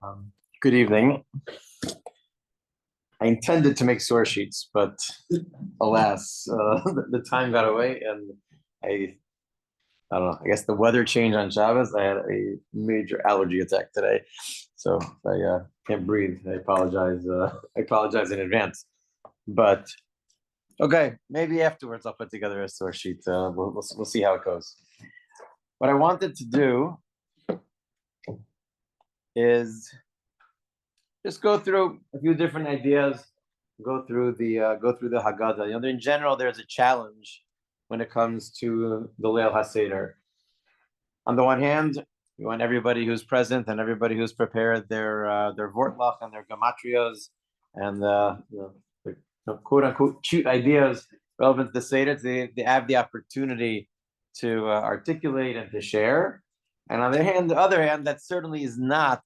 Uh, Good evening. I intended to make source sheets, but alas, the time got away, and I don't know. I guess the weather changed on Shabbos. I had a major allergy attack today, so I can't breathe. I apologize. I apologize in advance. But okay, maybe afterwards I'll put together a source sheet. We'll see how it goes. What I wanted to do is just go through a few different ideas, go through the Haggadah. In general, there's a challenge when it comes to the Leil HaSeder. On the one hand, we want everybody who's present and everybody who's prepared their vortlach and their gematrias and the quote unquote cute ideas relevant to the Seder. They have the opportunity to articulate and to share. And on the other hand, that certainly is not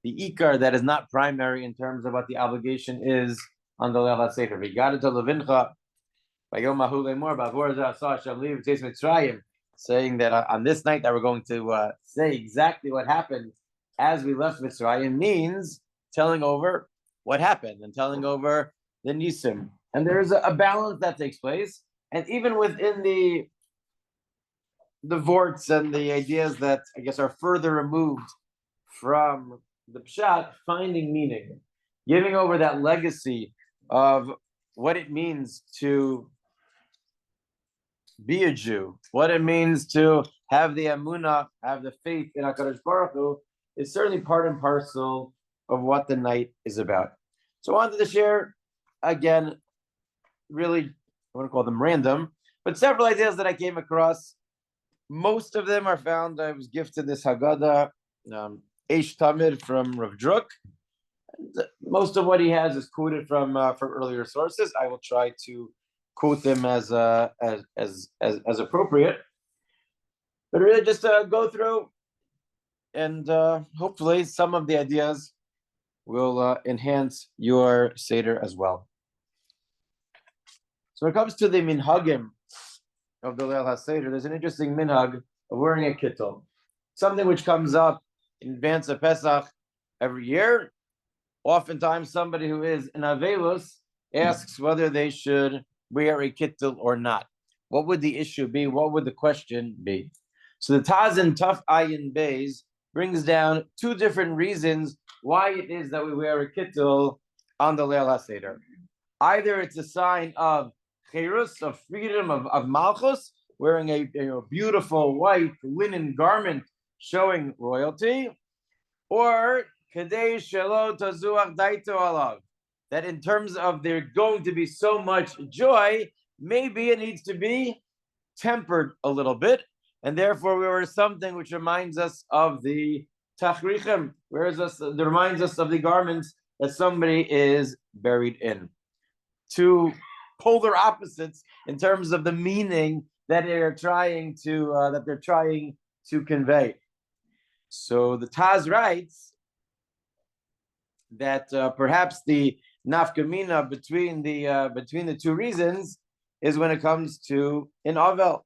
the ikar, that is not primary in terms of what the obligation is on the Leil HaSeder. Regarding to Levincha, saying that on this night that we're going to say exactly what happened as we left Mitzrayim means telling over what happened and telling over the Nisim. And there's a balance that takes place. And even within the vorts and the ideas that I guess are further removed from the pshat, finding meaning, giving over that legacy of what it means to be a Jew, what it means to have the amunah, have the faith in HaKadosh Baruch Hu, is certainly part and parcel of what the night is about. So I wanted to share, again, really, I want to call them random, but several ideas that I came across. Most of them are found, I was gifted this Haggadah, Eish Tamid from Rav Druk. Most of what he has is quoted from earlier sources. I will try to quote them as appropriate, but really just go through, and hopefully some of the ideas will enhance your Seder as well. So when it comes to the minhagim of the Leil HaSeder, there's an interesting minhag of wearing a kittel, something which comes up in advance of Pesach every year. Oftentimes, somebody who is an Avelus asks whether they should wear a kittel or not. What would the issue be? What would the question be? So the Taz in Taf Ayin Beis brings down two different reasons why it is that we wear a kittel on the Leil HaSeder. Either it's a sign of cherus, of freedom, of malchus, wearing a beautiful white linen garment showing royalty, or kadei shelo tazuach daito alav, that in terms of there going to be so much joy, maybe it needs to be tempered a little bit, and therefore we wear something which reminds us of the tachrichem, that reminds us of the garments that somebody is buried in. Two polar opposites in terms of the meaning that they're trying to convey. So the Taz writes that perhaps the nafkamina between the two reasons is when it comes to an avel.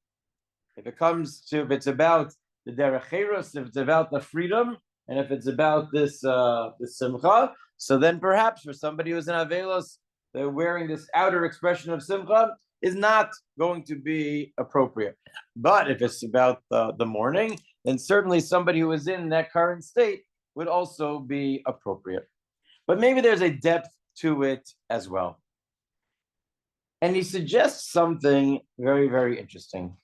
If it's about the derech cherus, if it's about the freedom, and if it's about this simcha, so then perhaps for somebody who's an avelos, they're wearing this outer expression of simcha is not going to be appropriate. But if it's about the morning, then certainly somebody who is in that current state would also be appropriate. But maybe there's a depth to it as well. And he suggests something very, very interesting.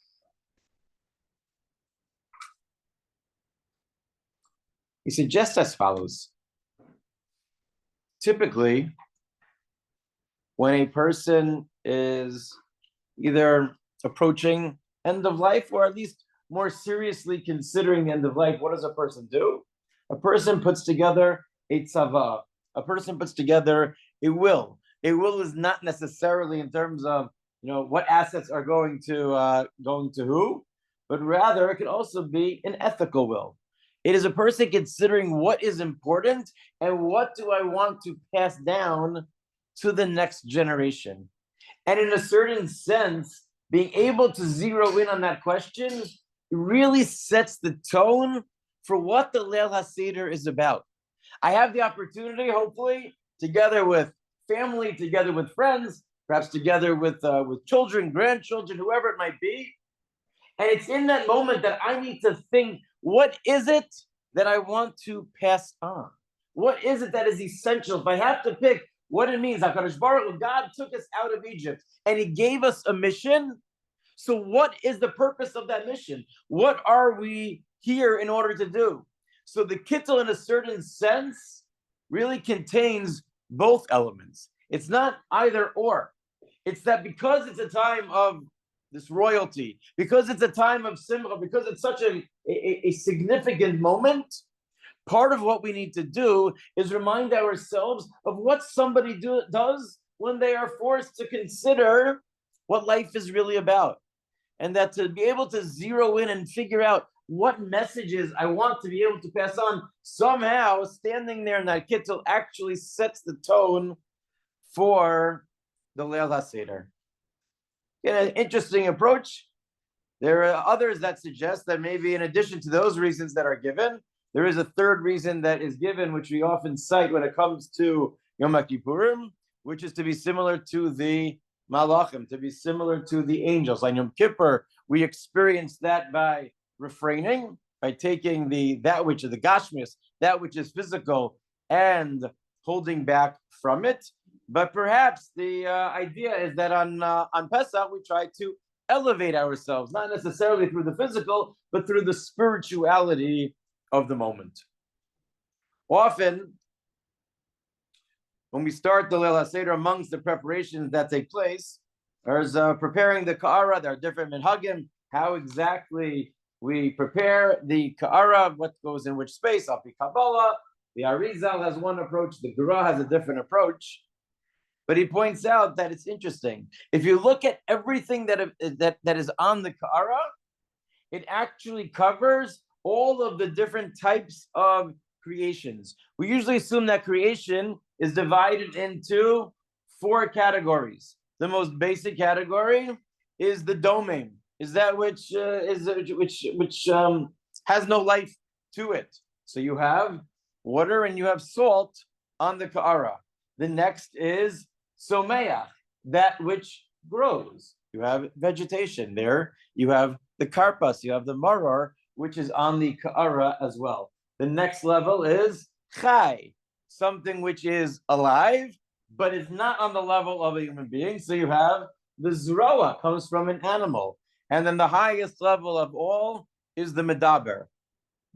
He suggests as follows. Typically, when a person is either approaching end of life or at least more seriously considering the end of life, what does a person do? A person puts together a tzava. A person puts together a will. A will is not necessarily in terms of what assets are going to who, but rather it could also be an ethical will. It is a person considering what is important and what do I want to pass down to the next generation. And in a certain sense, being able to zero in on that question really sets the tone for what the Leil HaSeder is about. I have the opportunity, hopefully, together with family, together with friends, perhaps together with children, grandchildren, whoever it might be. And it's in that moment that I need to think, what is it that I want to pass on? What is it that is essential? If I have to pick what it means, HaKadosh Baruch Hu, God took us out of Egypt and he gave us a mission. So what is the purpose of that mission? What are we here in order to do? So the Kittel, in a certain sense, really contains both elements. It's not either or. It's that because it's a time of this royalty, because it's a time of simcha, because it's such a significant moment, part of what we need to do is remind ourselves of what somebody does when they are forced to consider what life is really about. And that to be able to zero in and figure out what messages I want to be able to pass on, somehow standing there in that kittel actually sets the tone for the Leil HaSeder. An interesting approach. There are others that suggest that maybe in addition to those reasons that are given, there is a third reason that is given, which we often cite when it comes to Yom Kippurim, which is to be similar to the Malachim, to be similar to the angels. On Yom Kippur, we experience that by refraining, by taking that which is the Gashmis, that which is physical, and holding back from it. But perhaps the idea is that on Pesach, we try to elevate ourselves, not necessarily through the physical, but through the spirituality of the moment. Often, when we start the Leil HaSeder, amongst the preparations that take place, there's preparing the Ka'ara. There are different minhagim, how exactly we prepare the Ka'ara, what goes in which space, Api Kabbalah. The Arizal has one approach, the Gra has a different approach. But he points out that it's interesting. If you look at everything that is on the Ka'ara, it actually covers all of the different types of creations. We usually assume that creation is divided into 4 categories. The most basic category is the domain, is that which has no life to it. So you have water and you have salt on the Ka'ara. The next is Someach, that which grows. You have vegetation there. You have the karpas, you have the maror, which is on the Ka'ara as well. The next level is Chai, something which is alive, but is not on the level of a human being. So you have the Zroa, comes from an animal. And then the highest level of all is the Medaber.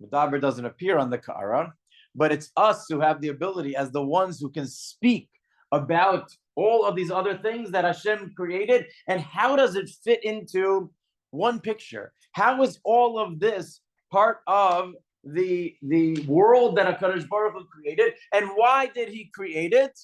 Medaber doesn't appear on the Ka'ara, but it's us who have the ability as the ones who can speak about all of these other things that Hashem created, and how does it fit into one picture? How is all of this part of the world that HaKadosh Baruch Hu created, and why did he create it?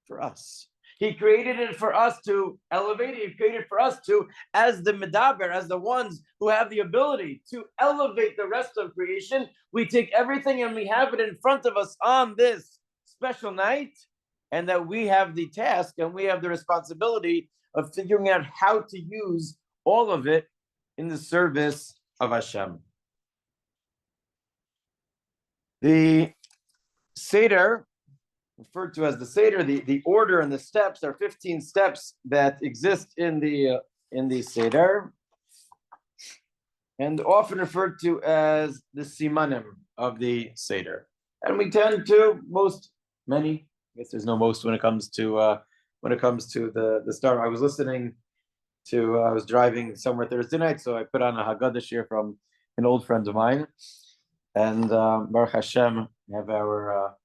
For us. He created it for us to elevate it. He created for us to, as the Medaber, as the ones who have the ability to elevate the rest of creation. We take everything and we have it in front of us on this special night, and that we have the task and we have the responsibility of figuring out how to use all of it in the service of Hashem. The Seder, referred to as the Seder, the order and the steps, there are 15 steps that exist in the Seder, and often referred to as the Simanim of the Seder. And we tend to, many, I guess there's no most when it comes to the start. I was I was driving somewhere Thursday night, so I put on a Haggadah shir from an old friend of mine, and Baruch Hashem, we have our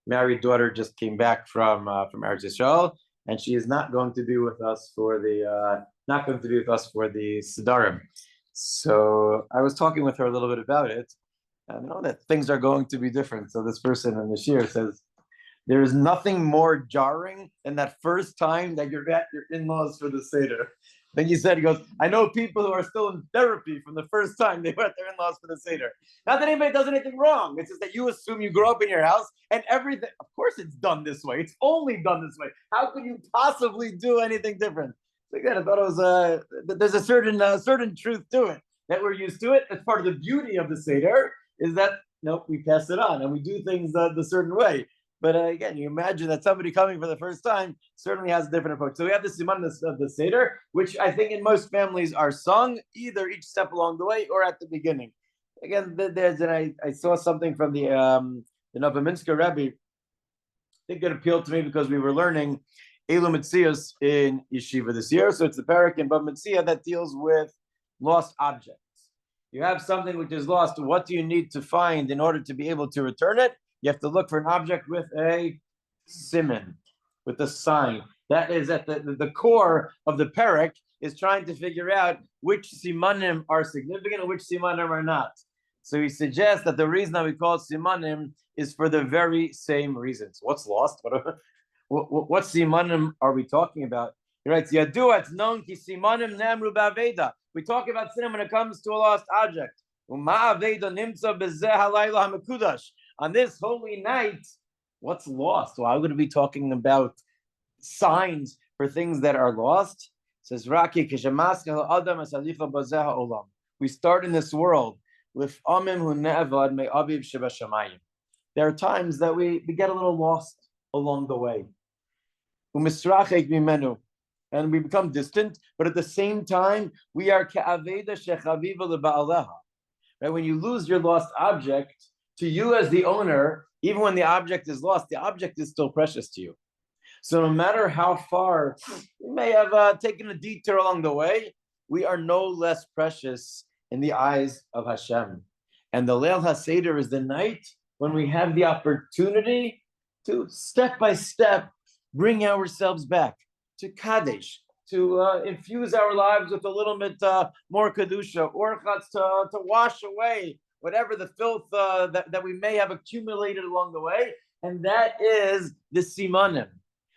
married daughter just came back from Eretz Yisrael, and she is not going to be with us for the Sedarim. So I was talking with her a little bit about it, and I know that things are going to be different. So this person in the shir says, there is nothing more jarring than that first time that you're at your in-laws for the Seder. Then you said, he goes, I know people who are still in therapy from the first time they were at their in-laws for the Seder. Not that anybody does anything wrong. It's just that you assume you grow up in your house and everything, of course it's done this way. It's only done this way. How could you possibly do anything different? So again, I thought it was, there's a certain truth to it, that we're used to it. It's part of the beauty of the Seder, is that, we pass it on and we do things the certain way. But again, you imagine that somebody coming for the first time certainly has a different approach. So we have the siman of the Seder, which I think in most families are sung either each step along the way or at the beginning. Again, I saw something from the Novominsker Rabbi. I think it appealed to me because we were learning Elu Mitzias in Yeshiva this year. So it's the parak in Bava Metzia that deals with lost objects. You have something which is lost. What do you need to find in order to be able to return it? You have to look for an object with a siman, with a sign. That is at the core of the parak, is trying to figure out which simanim are significant and which simanim are not. So he suggests that the reason that we call it simanim is for the very same reasons. What's lost? What simanim are we talking about? He writes, Yadua, it's known ki simanim namru ba'aveda. We talk about simanim when it comes to a lost object. On this holy night, what's lost? Why would we be talking about signs for things that are lost? It says Raki, we start in this world with there are times that we get a little lost along the way. And we become distant, but at the same time, we are right? When you lose your lost object, to you as the owner, even when the object is lost, the object is still precious to you. So no matter how far we may have taken a detour along the way, we are no less precious in the eyes of Hashem. And the Leil HaSeder is the night when we have the opportunity to step by step bring ourselves back to Kadesh, to infuse our lives with a little bit more Kedusha, or to wash away whatever the filth that we may have accumulated along the way. And that is the simanim.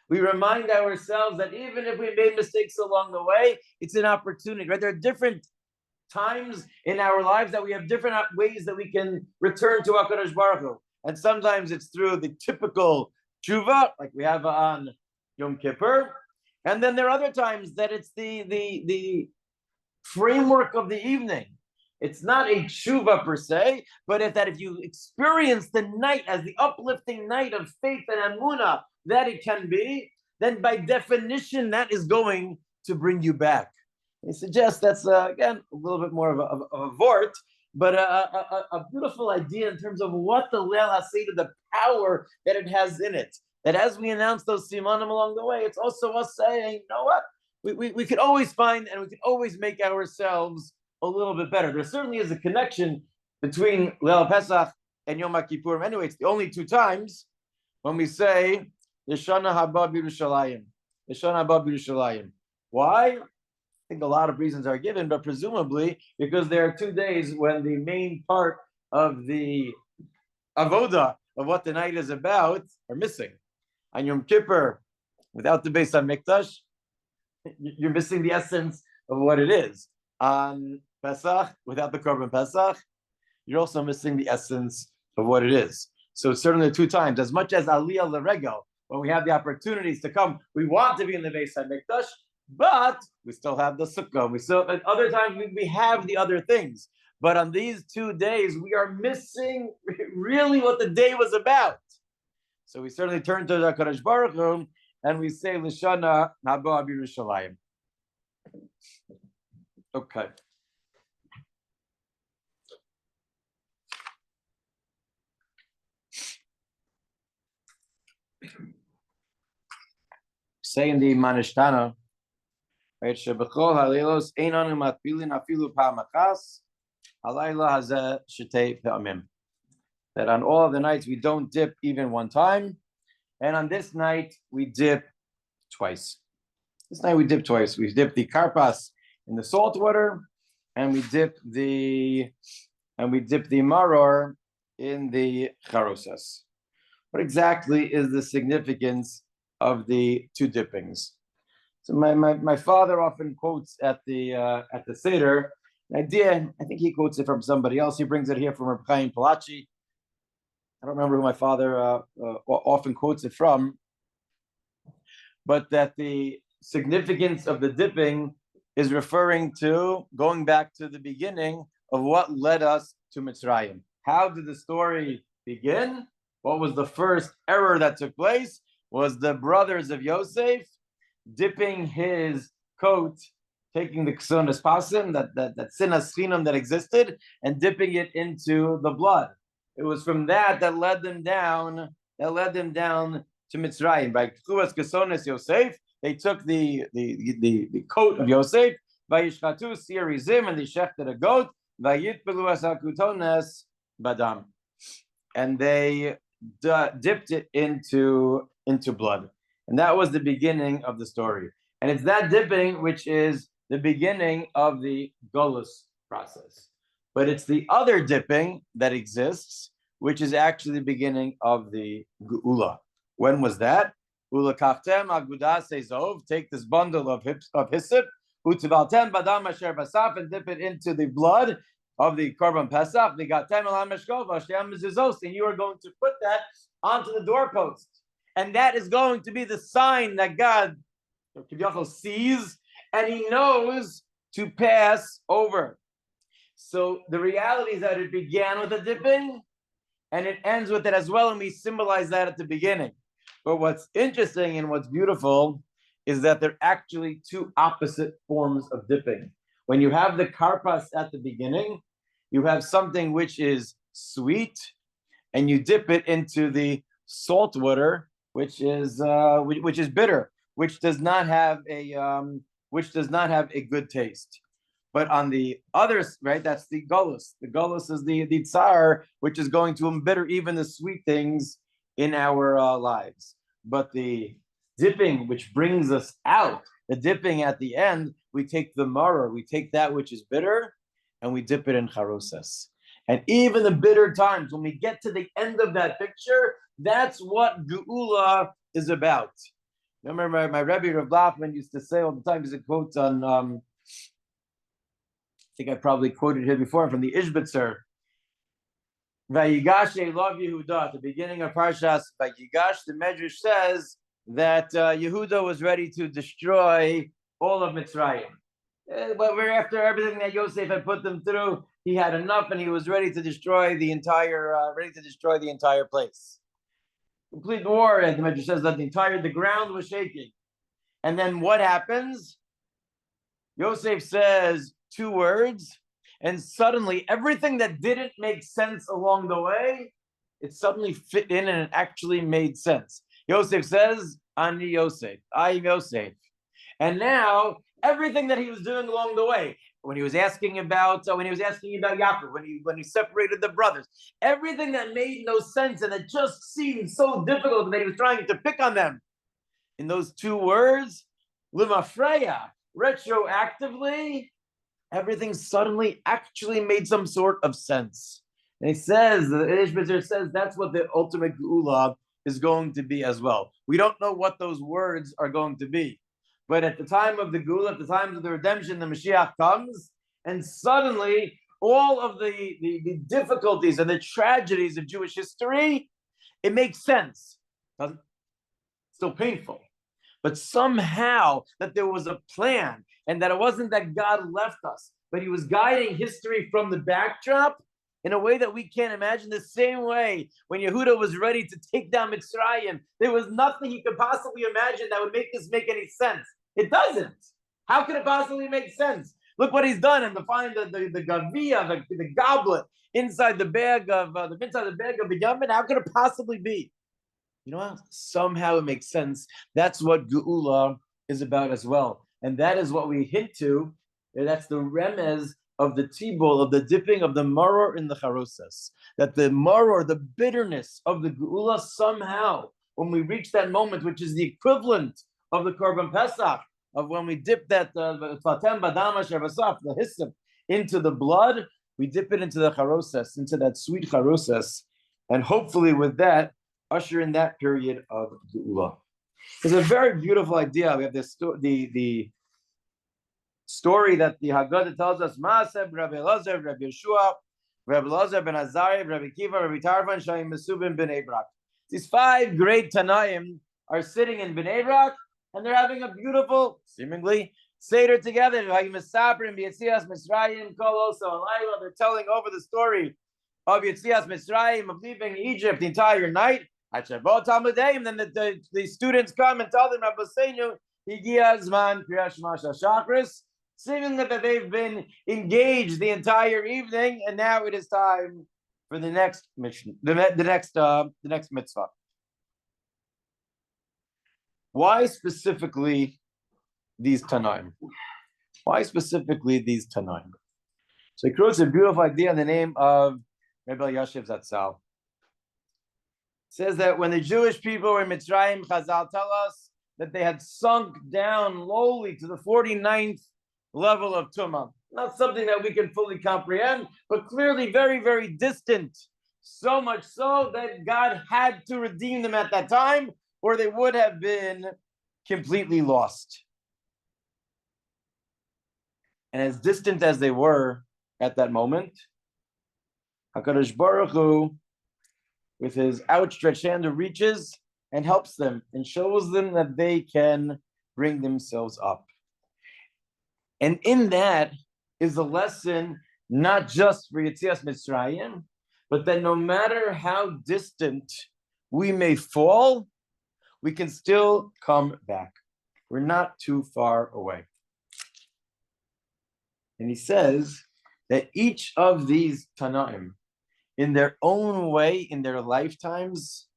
We remind ourselves that even if we made mistakes along the way, it's an opportunity, right? There are different times in our lives that we have different ways that we can return to HaKadosh Baruch Hu. And sometimes it's through the typical tshuva, like we have on Yom Kippur. And then there are other times that it's the framework of the evening. It's not a tshuva per se, but if you experience the night as the uplifting night of faith and emunah that it can be, then by definition that is going to bring you back. He suggests that's again a little bit more of a vort, but a beautiful idea in terms of what the Leil HaSeder, the power that it has in it. That as we announce those simanim along the way, it's also us saying, you know what, we could always find and we could always make ourselves a little bit better. There certainly is a connection between Leil Pesach and Yom Kippur. Anyway, it's the only two times when we say L'shana haba b'Yerushalayim. L'shana haba b'Yerushalayim. Why? I think a lot of reasons are given, but presumably because there are 2 days when the main part of the avoda of what the night is about are missing. On Yom Kippur, without the Beis HaMikdash, you're missing the essence of what it is. On Pesach, without the Korban Pesach, you're also missing the essence of what it is. So certainly 2 times, as much as Aliyah L'Regel, when we have the opportunities to come, we want to be in the Beis HaMikdash, but we still have the Sukkah. We still, at other times, we have the other things. But on these 2 days, we are missing really what the day was about. So we certainly turn to the HaKadosh Baruch Hu and we say, L'shana haba b'Yerushalayim. Okay. Say in the Manishtana, right? Shebechol halilos ein anu matpilin afilu pa'amachas halayla hazeh shetei pe'amim. That on all of the nights we don't dip even one time, and on this night we dip twice. This night we dip twice. We dip the karpas in the salt water, and we dip the maror in the charosas. What exactly is the significance of the 2 dippings? So my father often quotes at the Seder. An idea, I think he quotes it from somebody else. He brings it here from Rabbi Palachi. I don't remember who my father often quotes it from, but that the significance of the dipping is referring to going back to the beginning of what led us to Mitzrayim. How did the story begin? What was the first error that took place? Was the brothers of Yosef dipping his coat, taking the ksunas pasim, that sinas chinam that existed, and dipping it into the blood. It was from that led them down to Mitzrayim. By ksuas ksunas Yosef, they took the coat of Yosef, vayishchatu sirizim, and they shechted a goat, vayitpelu asakutones badam, and they dipped it into blood. And that was the beginning of the story. And it's that dipping which is the beginning of the Golus process. But it's the other dipping that exists, which is actually the beginning of the Geula. When was that? Ula kachtem agudas ezov, take this bundle of hyssop, utivaltem badam asher basaf, and dip it into the blood of the Korban Pesach, and you are going to put that onto the doorpost. And that is going to be the sign that God sees and he knows to pass over. So the reality is that it began with a dipping and it ends with it as well, and we symbolize that at the beginning. But what's interesting and what's beautiful is that they're actually two opposite forms of dipping. When you have the karpas at the beginning, you have something which is sweet, and you dip it into the salt water, which is bitter, which does not have a good taste. But on the other, right, that's the gullus. The gullus is the tsar, which is going to embitter even the sweet things in our lives. But the dipping, which brings us out, the dipping at the end, we take the maror, we take that which is bitter, and we dip it in charosas. And even the bitter times, when we get to the end of that picture, that's what Geula is about. Remember my Rabbi Rav Blachman used to say all the time, there's a quote on, I think I probably quoted here before from the Ishbitzer. Vayigash Elav Yehuda, at the beginning of Parshas Vayigash, the Medrash says that Yehuda was ready to destroy all of Mitzrayim. But we're after everything that Yosef had put them through, he had enough, and he was ready to destroy the entire place. Complete war, as the Medrash says, that the ground was shaking. And then what happens? Yosef says 2 words, and suddenly everything that didn't make sense along the way, it suddenly fit in and it actually made sense. Yosef says, Ani Yosef, I am Yosef. And now everything that he was doing along the way, when he was asking about Yaakov, when he separated the brothers, everything that made no sense and it just seemed so difficult that he was trying to pick on them, in those 2 words, Limafreya, retroactively, everything suddenly actually made some sort of sense. And he says, the Ishbitzer says, that's what the ultimate Geula is going to be as well. We don't know what those words are going to be. But at the time of the Geula, at the time of the redemption, the Mashiach comes, and suddenly all of the difficulties and the tragedies of Jewish history, it makes sense. Still painful. But somehow that there was a plan, and that it wasn't that God left us, but he was guiding history from the backdrop in a way that we can't imagine. The same way when Yehuda was ready to take down Mitzrayim, there was nothing he could possibly imagine that would make this make any sense. It doesn't. How could it possibly make sense? Look what he's done, and to find the gavia, the goblet inside the bag of the Yamin. How could it possibly be? You know what? Somehow it makes sense. That's what Geula is about as well, and that is what we hint to. That's the remez of the tibul, of the dipping of the maror in the charosas. That the maror, the bitterness of the Geula, somehow, when we reach that moment, which is the equivalent of the Korban Pesach, of when we dip that the hyssop into the blood, we dip it into the charosas, into that sweet charosas, and hopefully with that, usher in that period of Geula. It's a very beautiful idea. We have this the story that the Haggadah tells us, Maaseh, Rabbi Elazar, Rabbi Yeshua, Rabbi Elazar ben Azariah, Rabbi Kiva, Rabbi Tarfon, Shayim Mesubim ben Brak. These 5 great Tanaim are sitting in Bnei Brak, and they're having a beautiful, seemingly, Seder together. They're telling over the story of Yetzias Mitzrayim, of leaving Egypt the entire night. And then the students come and tell them, Rabbi Seinu, Higia Zman Kriyash Masha Shachris, seeming that they've been engaged the entire evening, and now it is time for the next mission, the next mitzvah. Why specifically these Tanaim? Why specifically these Tanaim? So he quotes a beautiful idea in the name of Rabbi Yashiv Zatzal. It says that when the Jewish people were in Mitzrayim, Chazal tell us that they had sunk down lowly to the 49th level of Tumah. Not something that we can fully comprehend, but clearly very, very distant. So much so that God had to redeem them at that time, or they would have been completely lost. And as distant as they were at that moment, HaKadosh Baruch Hu, with his outstretched hand, reaches and helps them and shows them that they can bring themselves up. And in that is a lesson not just for Yetzias Mitzrayim, but that no matter how distant we may fall, we can still come back. We're not too far away. And he says that each of these Tanaim, in their own way, in their lifetimes,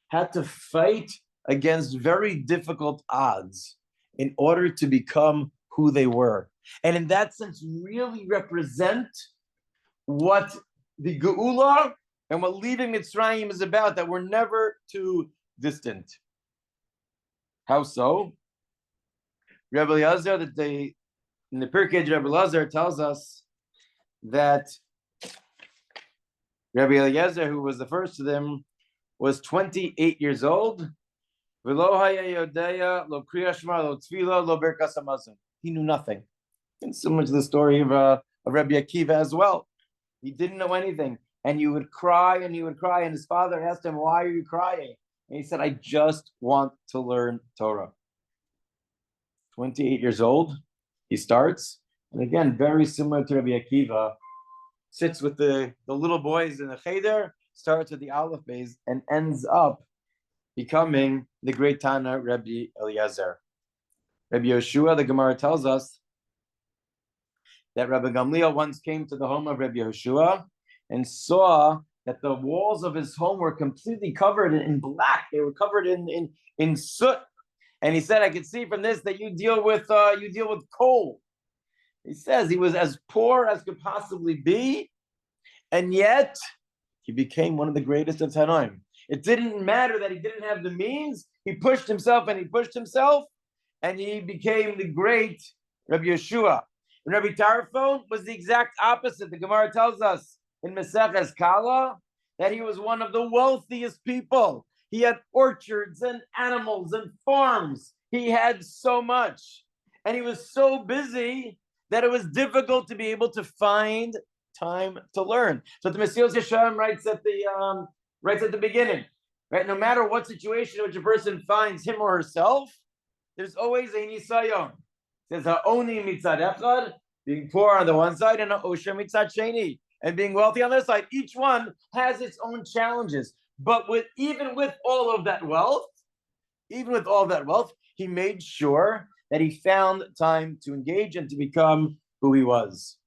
had to fight against very difficult odds in order to become who they were. And in that sense, really represent what the Geula and what leaving Mitzrayim is about, that we're never too distant. How so? Rabbi Elazar, in the Pirkei Rabbi Elazar tells us that Rabbi Eliezer, who was the first of them, was 28 years old. He knew nothing. And similar to the story of Rabbi Akiva as well. He didn't know anything. And he would cry and he would cry. And his father asked him, "Why are you crying?" And he said, "I just want to learn Torah." 28 years old, he starts. And again, very similar to Rabbi Akiva, sits with the little boys in the cheder, starts with the Aleph Beis, and ends up becoming the great Tana Rabbi Eliezer. Rabbi Yeshua, the Gemara tells us that Rabbi Gamliel once came to the home of Rabbi Yeshua and saw that the walls of his home were completely covered in black. They were covered in soot. And he said, "I can see from this that you deal with coal." He says he was as poor as could possibly be, and yet he became one of the greatest of Tanaim. It didn't matter that he didn't have the means. He pushed himself and he pushed himself, and he became the great Rabbi Yeshua. And Rabbi Tarfon was the exact opposite. The Gemara tells us in Maseches Kala that he was one of the wealthiest people. He had orchards and animals and farms. He had so much. And he was so busy that it was difficult to be able to find time to learn. So the Mesilas Yesharim writes at the beginning, right? No matter what situation in which a person finds him or herself, there's always a nisayon. It says ha'oni mitzad echad, being poor on the one side, and ha'osher mitzad sheni, and being wealthy on the other side. Each one has its own challenges. But even with all of that wealth, he made sure that he found time to engage and to become who he was.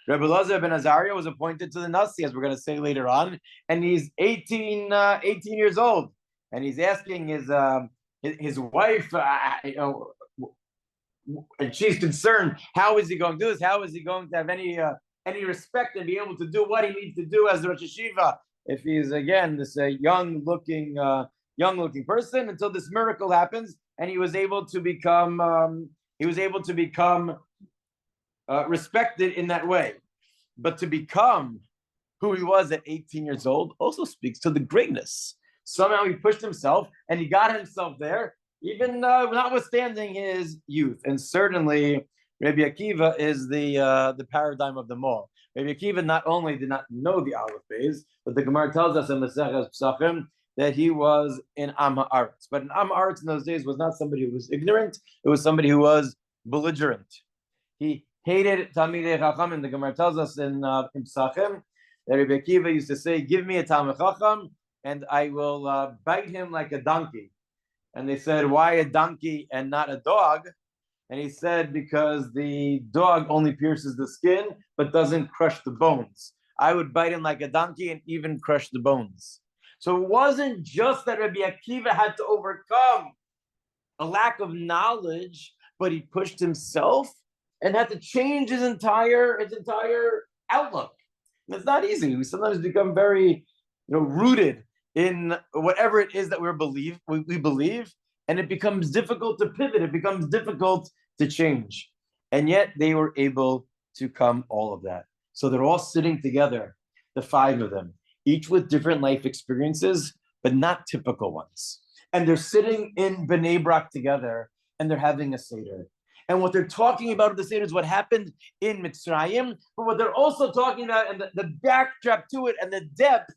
Rabbi Elazar ben Azariah was appointed to the Nasi, as we're going to say later on, and he's 18 years old, and he's asking his wife, and she's concerned, how is he going to do this? How is he going to have any respect and be able to do what he needs to do as the Rosh Hashiva if he's again this young looking person, until this miracle happens and he was able to become respected in that way. But to become who he was at 18 years old also speaks to the greatness. Somehow he pushed himself and he got himself there, even notwithstanding his youth. And certainly, Rabbi Akiva is the paradigm of them all. Rabbi Akiva not only did not know the Aleph Beis, but the Gemara tells us in Maseches Pesachim that he was in Am Haaretz. But an Am Haaretz in those days was not somebody who was ignorant; it was somebody who was belligerent. He hated Talmidei Chacham, and the Gemara tells us in Pesachim that Rabbi Akiva used to say, "Give me a Talmid Chacham, and I will bite him like a donkey." And they said, "Why a donkey and not a dog?" And he said, "Because the dog only pierces the skin, but doesn't crush the bones. I would bite him like a donkey and even crush the bones." So it wasn't just that Rabbi Akiva had to overcome a lack of knowledge, but he pushed himself and had to change his entire outlook. And it's not easy. We sometimes become very, rooted in whatever it is that we believe, and it becomes difficult to pivot. It becomes difficult to change. And yet they were able to come all of that. So they're all sitting together, the five of them, each with different life experiences, but not typical ones. And they're sitting in Bnei Brak together, and they're having a Seder. And what they're talking about at the Seder is what happened in Mitzrayim, but what they're also talking about, and the backdrop to it, and the depth,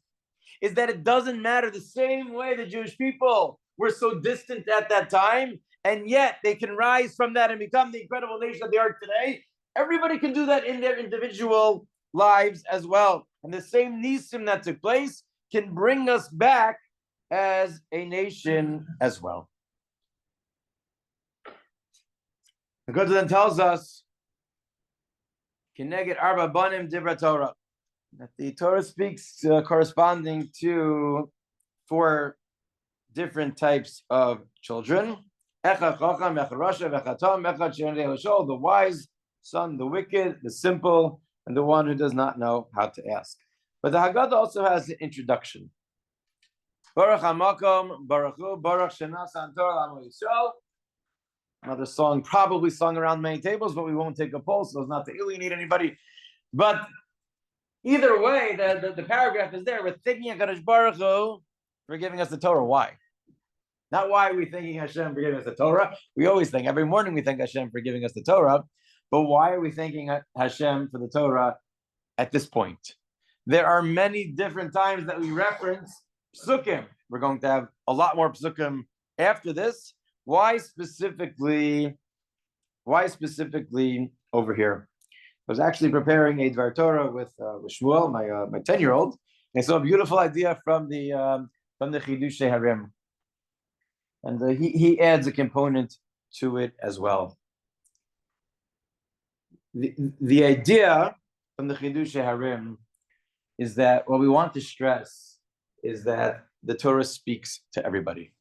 is that it doesn't matter. The same way the Jewish people were so distant at that time, and yet they can rise from that and become the incredible nation that they are today. Everybody can do that in their individual lives as well. And the same nisim that took place can bring us back as a nation as well. The Gemara then tells us, Kineged Arba Banim Divrei Torah, that the Torah speaks corresponding to 4 different types of children. The wise son, the wicked, the simple, and the one who does not know how to ask. But the Haggadah also has an introduction. Baruch HaMakom, Baruch Hu, Baruch Shenasan Torah L'Amo Yisrael. Another song probably sung around many tables, but we won't take a poll, so as not to alienate anybody. But either way, the paragraph is there. We're thanking HaKadosh Baruch Hu for giving us the Torah. Why? Not why are we thanking Hashem for giving us the Torah. We always think, every morning we thank Hashem for giving us the Torah. But why are we thanking Hashem for the Torah at this point? There are many different times that we reference Psukim. We're going to have a lot more Psukim after this. Why specifically over here? I was actually preparing a Dvar Torah with Shmuel, my 10-year-old, and I saw a beautiful idea from the Chidushe Harim, and he adds a component to it as well. The idea from the Chidushe Harim is that what we want to stress is that the Torah speaks to everybody,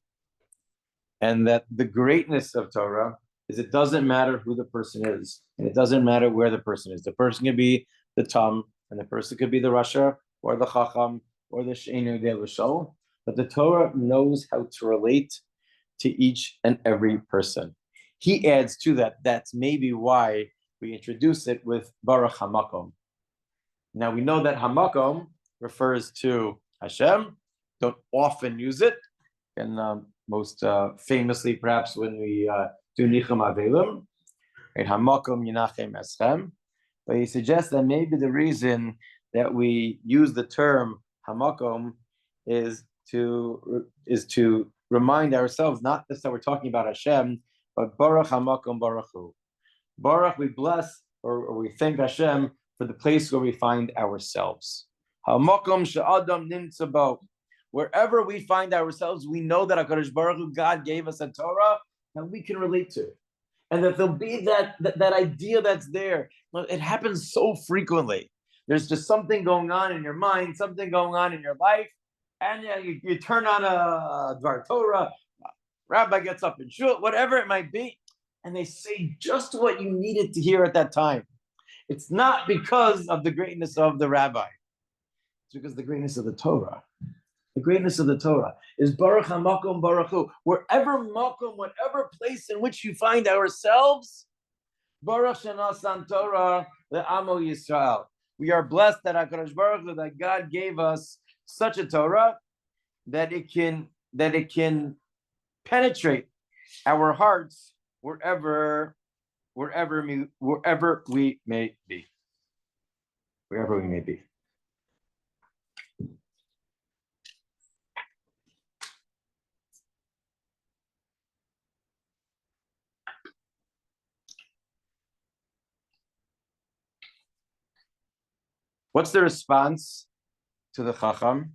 and that the greatness of Torah is it doesn't matter who the person is, and it doesn't matter where the person is. The person could be the Tam, and the person could be the Rasha, or the Chacham, or the Sheinu de L'Shol, but the Torah knows how to relate to each and every person. He adds to that. That's maybe why we introduce it with Baruch HaMakom. Now we know that HaMakom refers to Hashem. Don't often use it, and most famously, perhaps when we do Nicham Avelim, right? HaMakom Yinachem Eschem. But he suggests that maybe the reason that we use the term HaMakom is to remind ourselves not just that we're talking about Hashem, but Baruch HaMakom Baruch Hu. Baruch, we bless or we thank Hashem for the place where we find ourselves. HaMakom she'adam nimtza bo. Wherever we find ourselves, we know that HaKadosh Baruch Hu, God gave us a Torah that we can relate to. And that there'll be that idea that's there. It happens so frequently. There's just something going on in your mind, something going on in your life, and you turn on a Dvar Torah, rabbi gets up in shul, whatever it might be, and they say just what you needed to hear at that time. It's not because of the greatness of the rabbi. It's because of the greatness of the Torah. The greatness of the Torah is Baruch HaMakom Baruch Hu. Wherever makom, whatever place in which you find ourselves, Baruch Shenasan Torah L'Amo Yisrael. We are blessed that HaKadosh Baruch Hu, that God gave us such a Torah that it can penetrate our hearts wherever we may be. Wherever we may be. What's the response to the Chacham?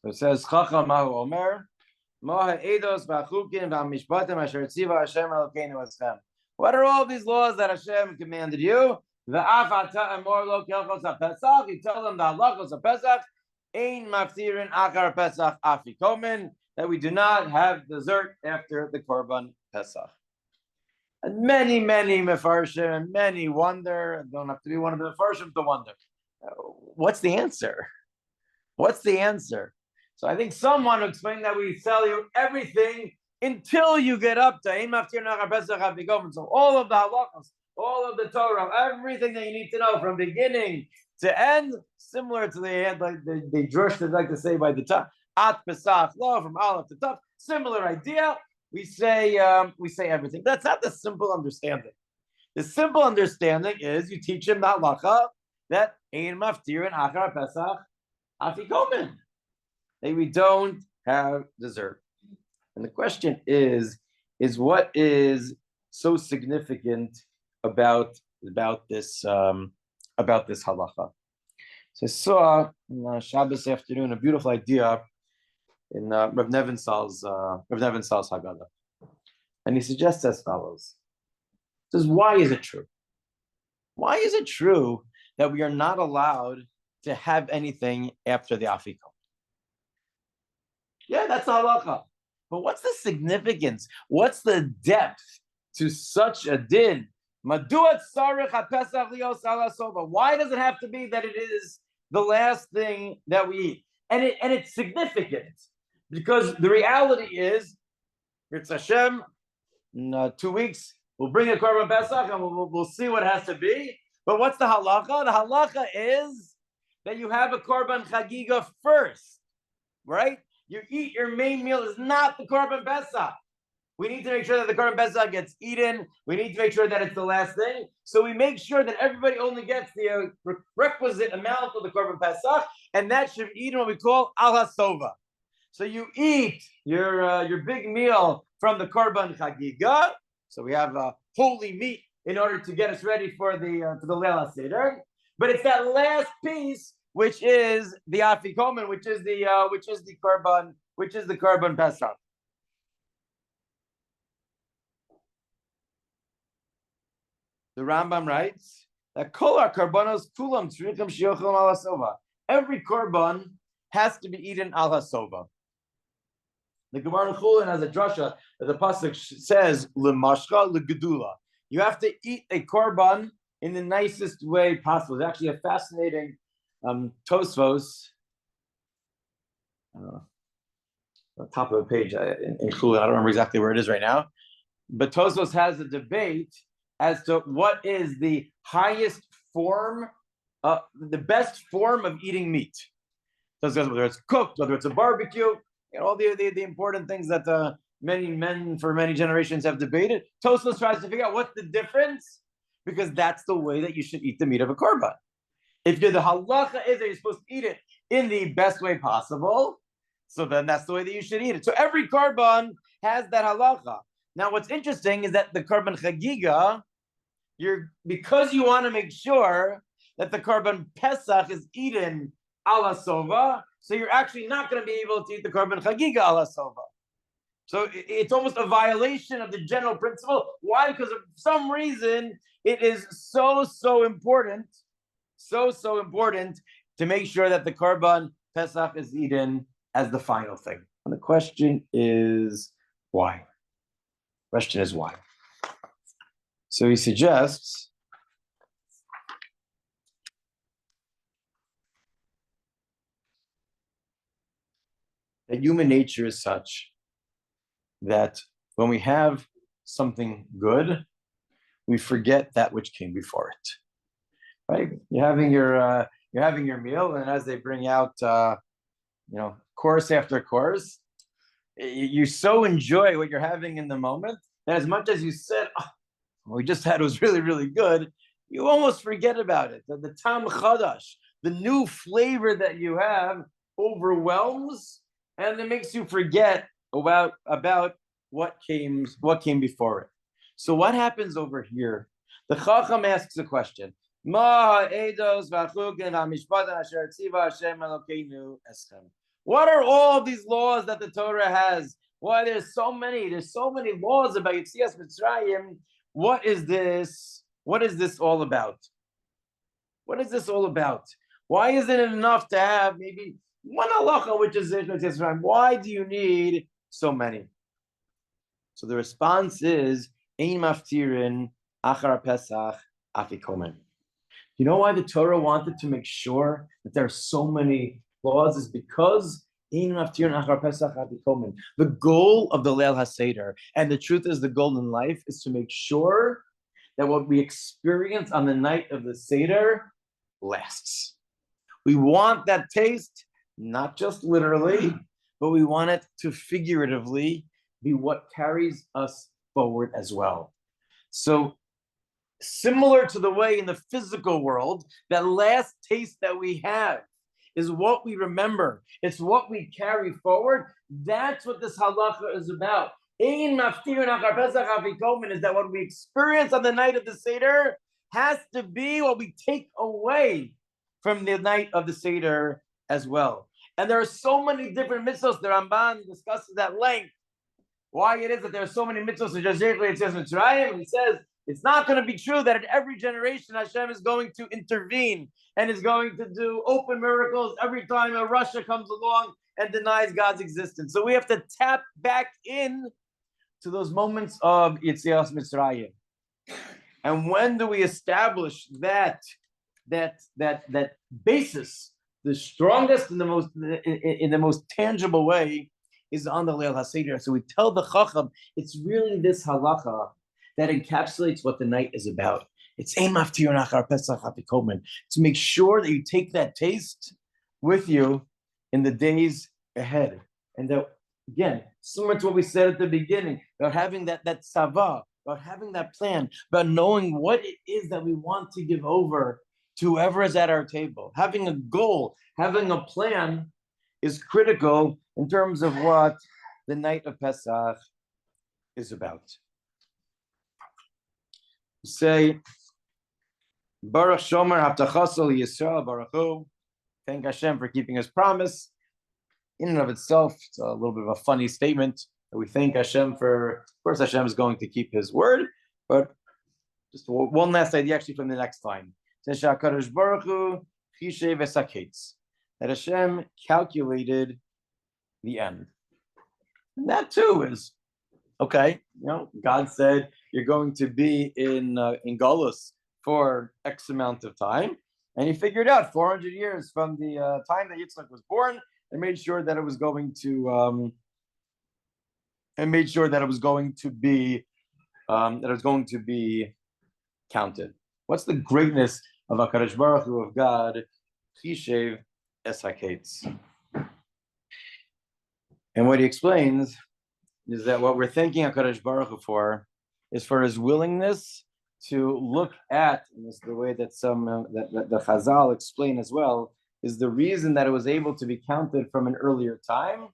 So it says, Chacham Mahu Omer, Moha Eidos V'Achukim V'Amishpatim Asher Tziva Hashem Elokeinu Eschem. What are all these laws that Hashem commanded you? V'Af Ata Amor Lo Kelchos HaPesach. You tell them the halachos HaPesach, Ein Maftirin Achar Pesach Afikomen, that we do not have dessert after the Korban Pesach. And many Mefarshim, and many wonder, don't have to be one of the Mefarshim to wonder. What's the answer? What's the answer? So I think someone will explain that we sell you everything until you get up to Ein Maftir Nachar Pesach Afikomen. So all of the halachos, all of the Torah, everything that you need to know from beginning to end, similar to the drush they like to say by the top, At Pesach Lo, from Aleph to Tav, similar idea. We say everything. That's not the simple understanding. The simple understanding is you teach him the halacha that Ein Maftir and Achar Pesach Afikomen, that we don't have dessert. And the question is what is so significant about this halacha? So I saw on Shabbos afternoon a beautiful idea in Rav Nevin Sal's Haggadah, and he suggests as follows. He says, why is it true? Why is it true that we are not allowed to have anything after the Afikomen? Yeah, that's the halacha. But what's the significance? What's the depth to such a din? Why does it have to be that it is the last thing that we eat? And it's significant because the reality is, it's Hashem. In 2 weeks, we'll bring a Korban Pesach and we'll see what it has to be. But what's the halacha? The halacha is that you have a Korban Chagiga first, right? You eat your main meal is not the Korban Pesach. We need to make sure that the Korban Pesach gets eaten. We need to make sure that it's the last thing. So we make sure that everybody only gets the requisite amount of the Korban Pesach, and that should be eaten what we call al hasova. So you eat your big meal from the Korban Chagiga. So we have holy meat in order to get us ready for the Leil Seder. But it's that last piece which is the Afikomen, which is the Korban Pesach. The Rambam writes that kol karbanos kulam tzrichim shiochel al hasova. Every korban has to be eaten al hasova. The Gemara in Chulin has a drasha that the pasuk says lemashcha legedula. You have to eat a korban in the nicest way possible. It's actually a fascinating Tosfos, on the top of the page in Chulin. I don't remember exactly where it is right now, but Tosfos has a debate as to what is the highest form, the best form of eating meat. So whether it's cooked, whether it's a barbecue, all the important things that many men for many generations have debated. Tosfos tries to figure out what's the difference, because that's the way that you should eat the meat of a korban. If the halacha is that you're supposed to eat it in the best way possible, so then that's the way that you should eat it. So every korban has that halacha. Now, what's interesting is that the korban chagiga, because you want to make sure that the korban pesach is eaten al hasova, so you're actually not going to be able to eat the korban chagiga al hasova. So it's almost a violation of the general principle. Why? Because for some reason it is so important to make sure that the korban pesach is eaten as the final thing. And the question is why? So he suggests that human nature is such that when we have something good, we forget that which came before it. Right? You're having your meal, and as they bring out course after course, you so enjoy what you're having in the moment that as much as you said, oh, what we just had was really, really good, you almost forget about it. The tam chadash, the new flavor that you have overwhelms and it makes you forget about what came before it. So what happens over here? The Chacham asks a question. What are all these laws that the Torah has? Why there's so many laws about Yetzias Mitzrayim. What is this? What is this all about? What is this all about? Why isn't it enough to have maybe one halacha, which is Yetzias Mitzrayim? Why do you need so many? So the response is Ein Maftirin Achar Pesach Afikomen. You know why the Torah wanted to make sure that there are so many laws is because the goal of the Leil HaSeder, and the truth is the goal in life, is to make sure that what we experience on the night of the Seder lasts. We want that taste, not just literally, but we want it to figuratively be what carries us forward as well. So, similar to the way in the physical world, that last taste that we have is what we remember. It's what we carry forward. That's what this halacha is about. Is that what we experience on the night of the Seder has to be what we take away from the night of the Seder as well. And there are so many different mitzvos. The Ramban discusses at length why it is that there are so many mitzvos in Mitzrayim. He says, it's not going to be true that in every generation Hashem is going to intervene and is going to do open miracles every time a Russia comes along and denies God's existence. So we have to tap back in to those moments of Yetzias Mitzrayim. And when do we establish that basis? The strongest and the most tangible way is on the Leil HaSeder. So we tell the Chacham, it's really this halacha that encapsulates what the night is about. It's Ein Maftir Nachar Pesach Afikomen, to make sure that you take that taste with you in the days ahead. And that, again, similar to what we said at the beginning, about having that tzava, about having that plan, about knowing what it is that we want to give over to whoever is at our table. Having a goal, having a plan is critical in terms of what the night of Pesach is about. Say, Baruch Shomer Haftachaso Yisrael Baruch Hu. Thank Hashem for keeping His promise. In and of itself, it's a little bit of a funny statement that we thank Hashem for. Of course, Hashem is going to keep His word, but just one last idea, actually, from the next line. It says, "Shakadosh Baruch Hu Chishev Esaketz," that Hashem calculated the end, and that too is okay. You know, God said you're going to be in Golus for X amount of time, and He figured out 400 years from the time that Yitzchak was born, and made sure that it was going to be counted. What's the greatness of HaKadosh Baruch Hu, of God? Chishev es haketz. And what he explains is that what we're thanking HaKadosh Baruch Hu for is for His willingness to look at, and this is the way that that the Chazal explain as well, is the reason that it was able to be counted from an earlier time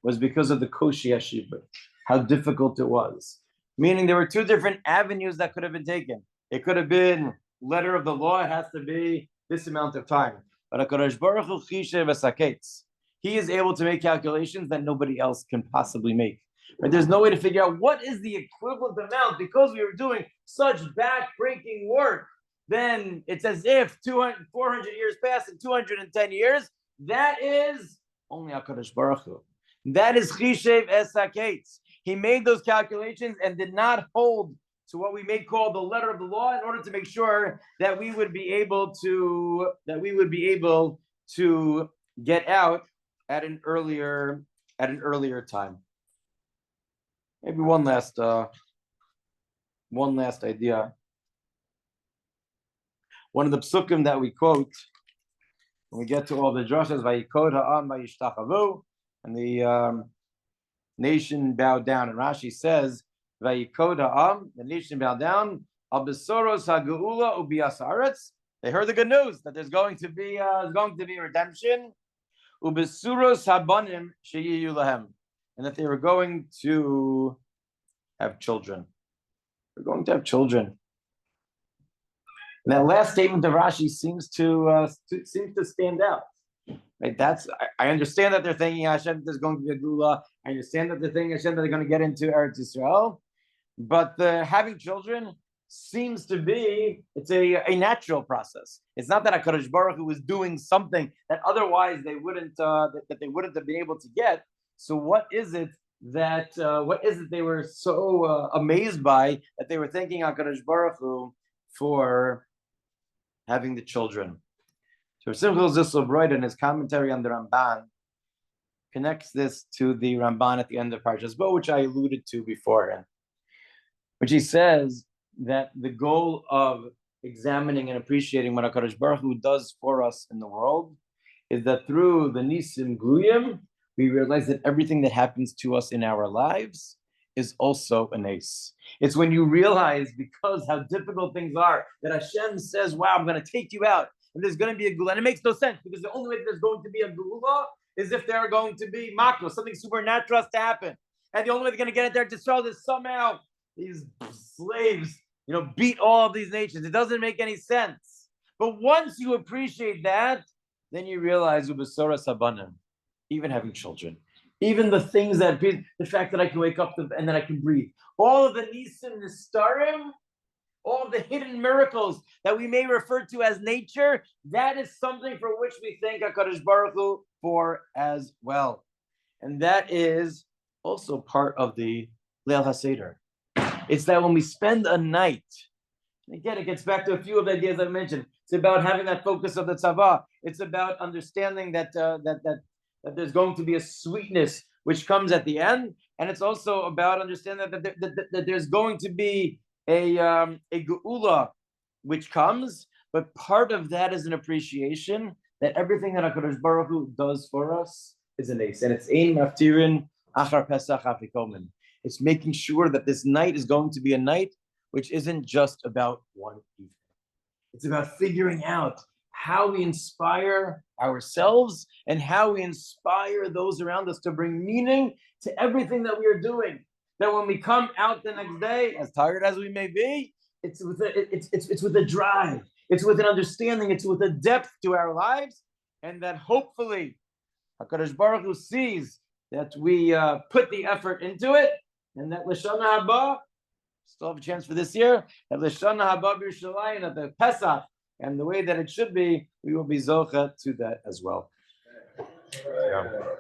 was because of the Koshi Yeshiva, how difficult it was. Meaning there were two different avenues that could have been taken. It could have been letter of the law, it has to be this amount of time. But HaKadosh Baruch Hu Chishev es haketz. He is able to make calculations that nobody else can possibly make. Right? There's no way to figure out what is the equivalent amount because we were doing such back-breaking work. Then it's as if 400 years passed in 210 years. That is only HaKadosh Baruch Hu. That is Chishev es haketz. He made those calculations and did not hold to what we may call the letter of the law in order to make sure that we would be able to get out at an earlier time. Maybe one last idea. One of the psukim that we quote when we get to all the drashas, vayikod ha'am vayishtachavu, and nation bowed down. And Rashi says, Vayikod ha'am, the nation bowed down. Al besoros ha'geula ubias haaretz. They heard the good news that there's going to be redemption. Ubesuros habanim sheyiyu lahem, and that they were going to have children. They're going to have children. And that last statement of Rashi seems to stand out. Right? I understand that they're thinking Hashem there's going to be a gula. I understand that they're thinking Hashem that they're going to get into Eretz Yisrael, but having children seems to be it's a natural process. It's not that HaKadosh Baruch Hu was doing something that otherwise they wouldn't that they wouldn't have been able to get. So what is it they were so amazed by that they were thanking HaKadosh Baruch Hu for having the children? So Simchel Zisselbroid in his commentary on the Ramban connects this to the Ramban at the end of Parshas Bo, which I alluded to beforehand, which he says that the goal of examining and appreciating what HaKadosh Baruch Hu does for us in the world is that through the Nisim Gluyim, we realize that everything that happens to us in our lives is also an ace. It's when you realize, because how difficult things are, that Hashem says, wow, I'm going to take you out, and there's going to be a gula. And it makes no sense, because the only way there's going to be a gula is if there are going to be makros, something supernatural has to happen. And the only way they're going to get it there to show is somehow these slaves beat all of these nations. It doesn't make any sense. But once you appreciate that, then you realize ubesoras habanim, even having children, even the things that the fact that I can wake up and that I can breathe, all of the nisim nistarim, all of the hidden miracles that we may refer to as nature, that is something for which we thank HaKadosh Baruch Hu for as well. And that is also part of the Leil HaSeder. It's that when we spend a night, and again, it gets back to a few of the ideas I mentioned. It's about having that focus of the tzavah. It's about understanding that there's going to be a sweetness which comes at the end, and it's also about understanding that there's going to be a geula which comes. But part of that is an appreciation that everything that HaKadosh Baruch Hu does for us is an ace, and it's ein maftirin achar Pesach afikomen. It's making sure that this night is going to be a night which isn't just about one evening. It's about figuring out how we inspire ourselves and how we inspire those around us to bring meaning to everything that we are doing. That when we come out the next day, as tired as we may be, it's with a drive, it's with an understanding, it's with a depth to our lives, and that hopefully HaKadosh Baruch Hu sees that we put the effort into it, and that L'Shana Haba, still have a chance for this year, that L'Shana Haba B'Yerushalayim, that the Pesach, and the way that it should be, we will be zocha to that as well. Yeah.